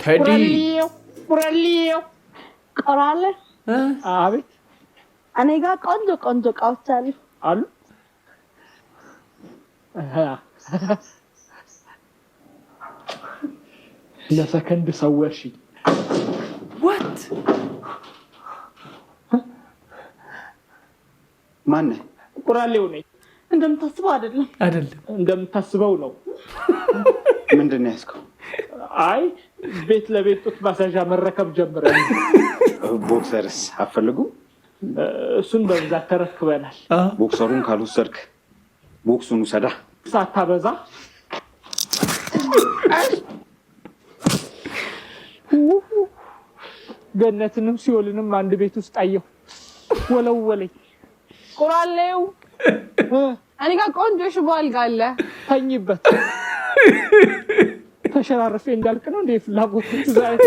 تدي ቁራሌው ቆራለ አቤት እኔ ጋር ቆንጆ ቃውቻ አሉ ለሰከንድ ሰወርሽ what ማን ቁራሌው ነኝ እንደምታስበው አይደለም እንደምታስበው ነው ምንድነው ያስከው አይ ቤት ለቤት ጡት ማሳጃ መረከብ ጀምረን ቦክሰርስ አፈልጉ እሱን በብዛት ተረክበናል ቦክሰሩን ካልወሰድክ ቦክሱን ውሰዳ ሳታበዛ ገነትንም ሲኦልንም አንድ ቤት ውስጥ አየሁ ወለወለኝ ቁራሌው እኔ ጋር ቆንጆ ሽቦ አልጋ አለ ተኝበት ተሸራርፌ እንዳልክ ነው እንደ ፍላጎት ዛሬ